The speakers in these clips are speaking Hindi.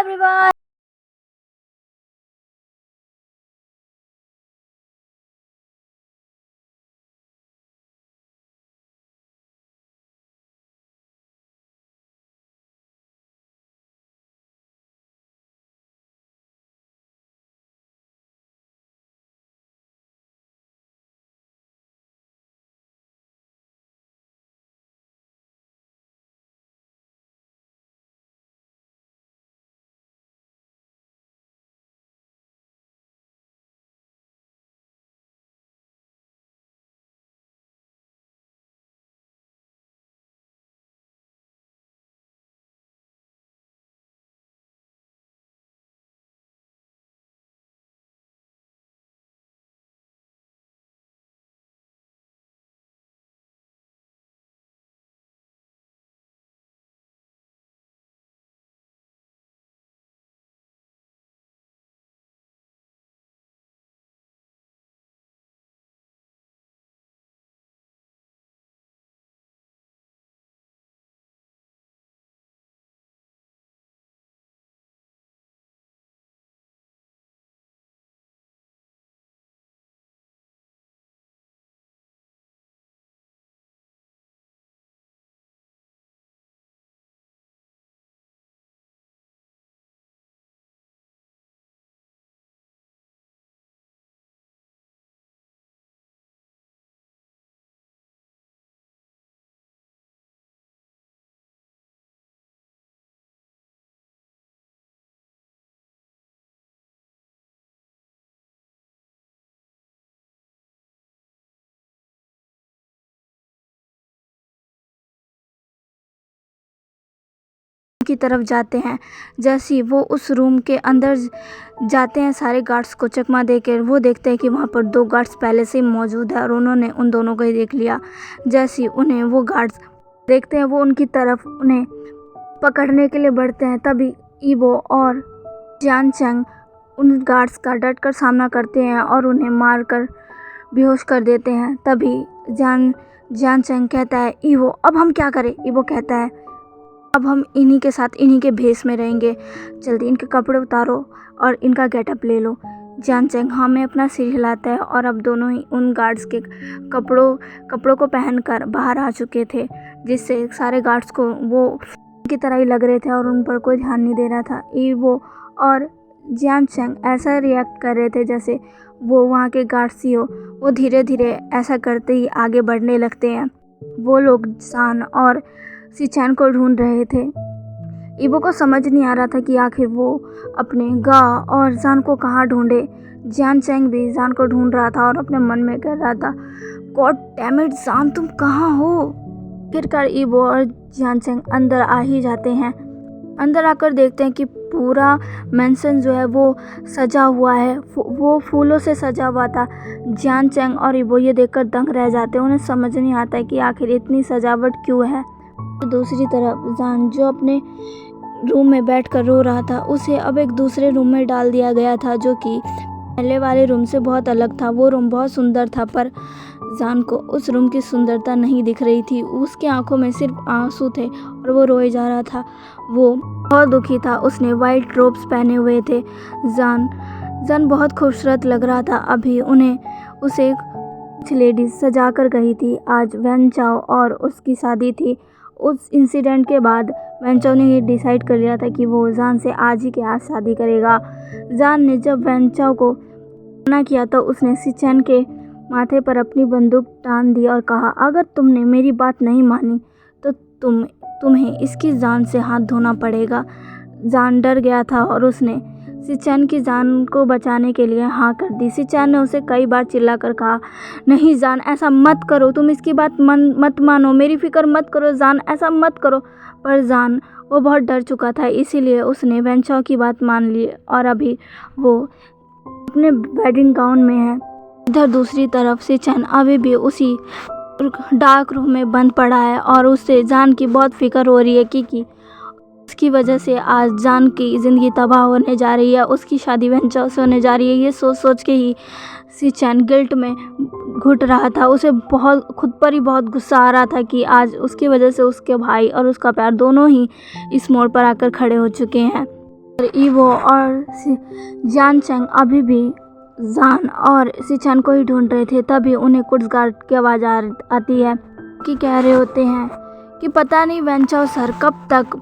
एवरीवन। की तरफ जाते हैं। जैसे ही वो उस रूम के अंदर जाते हैं, सारे गार्ड्स को चकमा देकर वो देखते हैं कि वहाँ पर 2 गार्ड्स पहले से ही मौजूद है और उन्होंने उन दोनों को ही देख लिया। जैसे ही उन्हें वो गार्ड्स देखते हैं, वो उनकी तरफ उन्हें पकड़ने के लिए बढ़ते हैं। तभी ईबो और जियान चैंग उन गार्ड्स का डटकर सामना करते हैं और उन्हें मारकर बेहोश कर देते हैं। तभी जियान चैंग कहता है, ईबो अब हम क्या करें? ईबो कहता है, अब हम इन्हीं के साथ इन्हीं के भेष में रहेंगे। जल्दी इनके कपड़े उतारो और इनका गेटअप ले लो। जियान चैंग हाँ में अपना सिर हिलाता है और अब दोनों ही उन गार्ड्स के कपड़ों को पहनकर बाहर आ चुके थे, जिससे सारे गार्ड्स को वो की तरह ही लग रहे थे और उन पर कोई ध्यान नहीं दे रहा था। ईबो और जियान चैंग ऐसा रिएक्ट कर रहे थे जैसे वो वहाँ के गार्ड्स ही हो। वो धीरे धीरे ऐसा करते ही आगे बढ़ने लगते हैं। वो लोग सान और सिचैन को ढूंढ रहे थे। ईबो को समझ नहीं आ रहा था कि आखिर वो अपने गा और जान को कहाँ ढूंढे। जियान चैंग भी जान को ढूंढ रहा था और अपने मन में कह रहा था, गॉड डैम इट जान, तुम कहाँ हो? आखिरकार ईबो और जियान चैंग अंदर आ ही जाते हैं। अंदर आकर देखते हैं कि पूरा मैंसन जो है वो सजा हुआ है, वो फूलों से सजा हुआ था। जियान चैंग और ईबो ये देखकर दंग रह जाते हैं। उन्हें समझ नहीं आता है कि आखिर इतनी सजावट क्यों है। दूसरी तरफ जान, जो अपने रूम में बैठकर रो रहा था, उसे अब एक दूसरे रूम में डाल दिया गया था जो कि पहले वाले रूम से बहुत अलग था। वो रूम बहुत सुंदर था पर जान को उस रूम की सुंदरता नहीं दिख रही थी। उसके आंखों में सिर्फ आंसू थे और वो रोए जा रहा था। वो बहुत दुखी था। उसने वाइट रोब्स पहने हुए थे। जान बहुत खूबसूरत लग रहा था। अभी उसे कुछ लेडीज सजा कर गई थी। आज वैन चाओ और उसकी शादी थी। उस इंसिडेंट के बाद वैन चाओ ने ये डिसाइड कर लिया था कि वो जान से आज ही के आज शादी करेगा। जान ने जब वैन चाओ को मना किया तो उसने सिचैन के माथे पर अपनी बंदूक तान दी और कहा, अगर तुमने मेरी बात नहीं मानी तो तुम्हें इसकी जान से हाथ धोना पड़ेगा। जान डर गया था और उसने सिचैन की जान को बचाने के लिए हाँ कर दी। सिचैन ने उसे कई बार चिल्लाकर कहा, नहीं जान, ऐसा मत करो, तुम इसकी बात मत मानो, मेरी फिक्र मत करो जान, ऐसा मत करो। पर जान वो बहुत डर चुका था, इसीलिए उसने वैन चाओ की बात मान ली और अभी वो अपने वेडिंग गाउन में है। इधर दूसरी तरफ सिचैन अभी भी उसी डार्क रूम में बंद पड़ा है और उससे जान की बहुत फिक्र हो रही है कि उसकी वजह से आज जान की ज़िंदगी तबाह होने जा रही है, उसकी शादी वैन चाओ से होने जा रही है। ये सोच के ही सिचैन गिल्ट में घुट रहा था। उसे खुद पर ही बहुत गुस्सा आ रहा था कि आज उसकी वजह से उसके भाई और उसका प्यार दोनों ही इस मोड़ पर आकर खड़े हो चुके हैं। ईवो और जियान चैंग अभी भी जान और सिचन को ही ढूंढ रहे थे। तभी उन्हें कुछ गार्ड की आवाज़ आती है कि कह रहे होते हैं कि पता नहीं वेंचाओ सर कब तक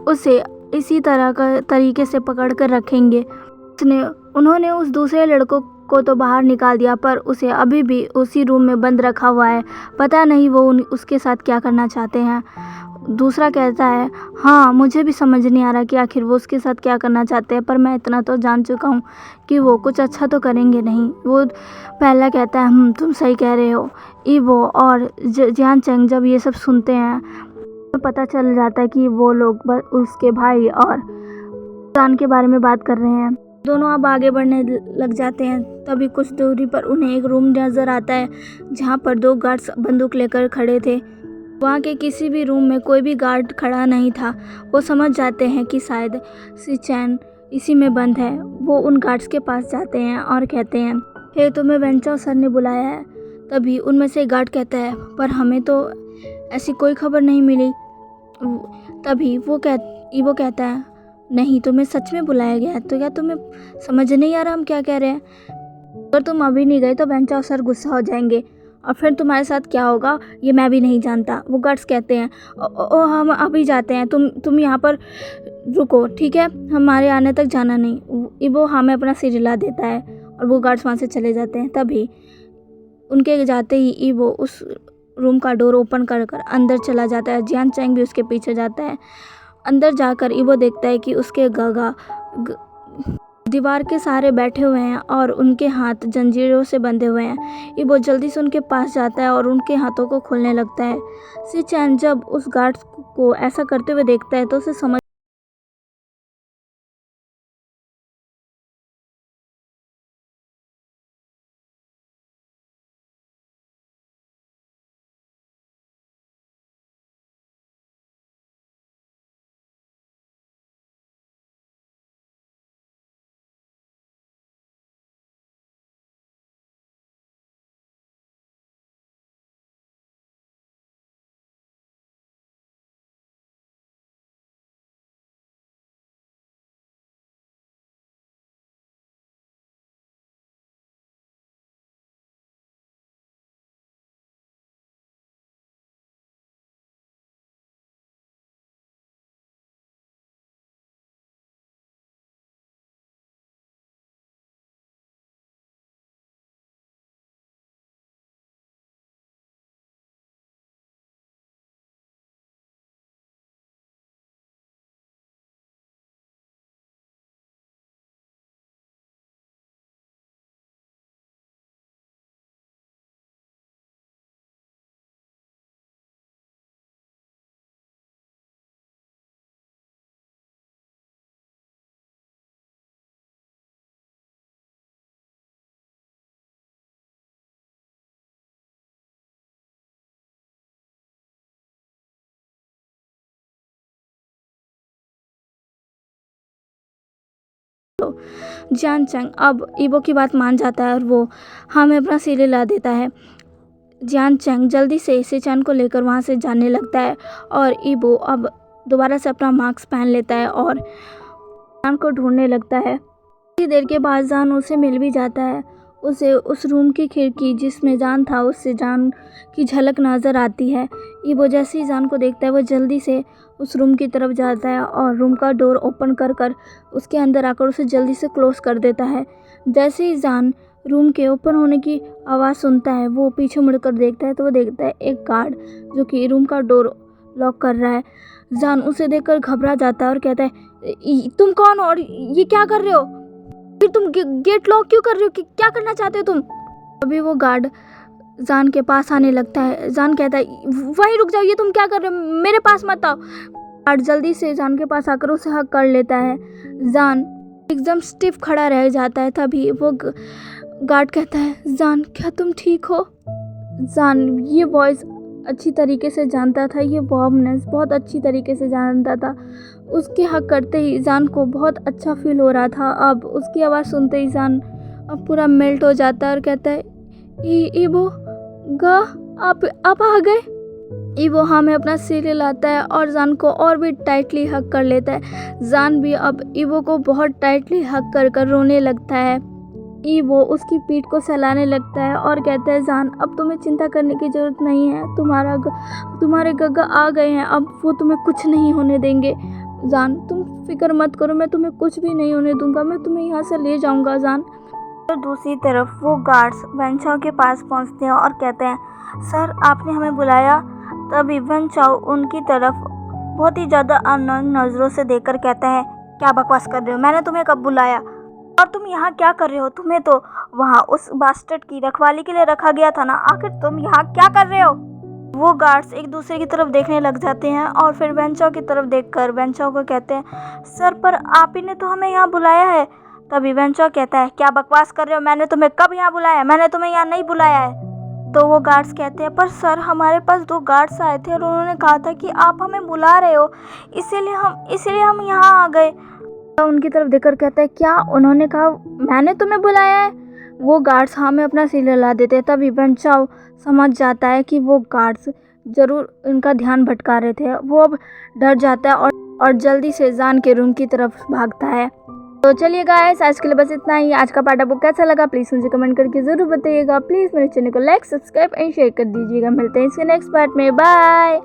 उसे इसी तरीके से पकड़ कर रखेंगे। उन्होंने उस दूसरे लड़कों को तो बाहर निकाल दिया पर उसे अभी भी उसी रूम में बंद रखा हुआ है। पता नहीं वो उसके साथ क्या करना चाहते हैं। दूसरा कहता है हाँ मुझे भी समझ नहीं आ रहा कि आखिर वो उसके साथ क्या करना चाहते हैं, पर मैं इतना तो जान चुका हूँ कि वो कुछ अच्छा तो करेंगे नहीं। वो पहला कहता है तुम सही कह रहे हो। ईवो और जियान चैंग जब ये सब सुनते हैं तो पता चल जाता है कि वो लोग उसके भाई और जान के बारे में बात कर रहे हैं। दोनों अब आगे बढ़ने लग जाते हैं। तभी कुछ दूरी पर उन्हें एक रूम नज़र आता है जहाँ पर 2 गार्ड्स बंदूक लेकर खड़े थे। वहाँ के किसी भी रूम में कोई भी गार्ड खड़ा नहीं था। वो समझ जाते हैं कि शायद सिचन इसी में बंद है। वो उन गार्ड्स के पास जाते हैं और कहते हैं हे तुम्हें वेंचाओ सर ने बुलाया है। तभी उनमें से एक गार्ड कहता है पर हमें तो ऐसी कोई खबर नहीं मिली। तभी वो कहता है नहीं तुम्हें सच में बुलाया गया है। तो क्या तुम्हें समझ नहीं आ रहा हम क्या कह रहे हैं? अगर तुम अभी नहीं गए तो वेंचाओ सर गुस्सा हो जाएंगे और फिर तुम्हारे साथ क्या होगा ये मैं भी नहीं जानता। वो गार्ड्स कहते हैं ओ हम अभी जाते हैं, तुम यहाँ पर रुको ठीक है, हमारे आने तक जाना नहीं। वो हमें अपना सिर हिला देता है और वो गार्ड्स वहाँ से चले जाते हैं। तभी उनके जाते ही वो उस रूम का डोर ओपन कर अंदर चला जाता है। जियान चैंग भी उसके पीछे जाता है। अंदर जाकर ईवो देखता है कि उसके गागा दीवार के सहारे बैठे हुए हैं और उनके हाथ जंजीरों से बंधे हुए हैं। ईवो जल्दी से उनके पास जाता है और उनके हाथों को खोलने लगता है। सिचन जब उस गार्ड को ऐसा करते हुए देखता है तो उसे समझ जियान चैंग अब ईवो की बात मान जाता है और वो हमें अपना सिर हिला देता है। जियान चैंग जल्दी से सिचन को लेकर वहाँ से जाने लगता है और ईवो अब दोबारा से अपना मास्क पहन लेता है और जान को ढूंढने लगता है। थोड़ी देर के बाद जान उसे मिल भी जाता है। उसे उस रूम की खिड़की जिसमें जान था उससे जान की झलक नज़र आती है। ईवो जैसे ही जान को देखता है वो जल्दी से उस रूम की तरफ जाता है और रूम का डोर ओपन कर उसके अंदर आकर उसे जल्दी से क्लोज़ कर देता है। जैसे ही जान रूम के ओपन होने की आवाज़ सुनता है वो पीछे मुड़कर देखता है तो वो देखता है एक गार्ड जो कि रूम का डोर लॉक कर रहा है। जान उसे देखकर घबरा जाता है और कहता है तुम कौन हो और ये क्या कर रहे हो? फिर तुम गेट लॉक क्यों कर रहे हो? कि क्या करना चाहते हो तुम? अभी वो गार्ड जान के पास आने लगता है। जान कहता है वहीं रुक जाओ, ये तुम क्या कर रहे हो, मेरे पास मत आओ। गार्ड जल्दी से जान के पास आकर उसे हक कर लेता है। जान एकदम स्टिफ खड़ा रह जाता है। तभी वो गार्ड कहता है जान क्या तुम ठीक हो? जान ये वॉइस अच्छी तरीके से जानता था, ये वार्मनेस बहुत अच्छी तरीके से जानता था। उसके हक करते ही जान को बहुत अच्छा फील हो रहा था। अब उसकी आवाज़ सुनते ही जान अब पूरा मेल्ट हो जाता है और कहता है ईवो गा आप आ गए। ईवो हमें अपना सिर हिलाता है और जान को और भी टाइटली हग कर लेता है। जान भी अब ईवो को बहुत टाइटली हग कर कर रोने लगता है। ईवो उसकी पीठ को सहलाने लगता है और कहता है, जान अब तुम्हें चिंता करने की ज़रूरत नहीं है, तुम्हारे गग्गा आ गए हैं, अब वो तुम्हें कुछ नहीं होने देंगे। जान तुम फिक्र मत करो, मैं तुम्हें कुछ भी नहीं होने दूंगा, मैं तुम्हें यहाँ से ले जाऊंगा जान। तो दूसरी तरफ वो गार्ड्स वेंचाओ के पास पहुँचते हैं और कहते हैं, सर आपने हमें बुलाया। तभी वेंचाओ उनकी तरफ बहुत ही ज़्यादा अननोइंग नज़रों से देखकर कहता है, क्या बकवास कर रहे हो, मैंने तुम्हें कब बुलाया और तुम यहाँ क्या कर रहे हो? तुम्हें तो वहाँ उस बास्टर्ड की रखवाली के लिए रखा गया था ना, आखिर तुम यहाँ क्या कर रहे हो? वो गार्ड्स एक दूसरे की तरफ देखने लग जाते हैं और फिर वेंचाओ की तरफ देखकर वेंचाओ को कहते हैं, सर पर आप ही ने तो हमें यहाँ बुलाया है। तभी वेंचाओ कहता है, क्या बकवास कर रहे हो, मैंने तुम्हें कब यहाँ बुलाया? मैंने तुम्हें यहाँ नहीं बुलाया है। तो वो गार्ड्स कहते हैं, पर सर हमारे पास 2 गार्ड्स आए थे और उन्होंने कहा था कि आप हमें बुला रहे हो, इसीलिए हम यहाँ आ गए। तो उनकी तरफ देखकर कहता है, क्या उन्होंने कहा मैंने तुम्हें बुलाया है? वो गार्ड्स हमें अपना सिर हिला देते हैं। तभी वेंचाओ समझ जाता है कि वो गार्ड्स ज़रूर इनका ध्यान भटका रहे थे। वो अब डर जाता है और जल्दी से जान के रूम की तरफ भागता है। तो चलिए गाइस, आज के लिए बस इतना ही। आज का पार्ट आपको कैसा लगा प्लीज़ मुझे कमेंट करके ज़रूर बताइएगा। प्लीज़ मेरे चैनल को लाइक, सब्सक्राइब एंड शेयर कर दीजिएगा। मिलते हैं इसके नेक्स्ट पार्ट में। बाय।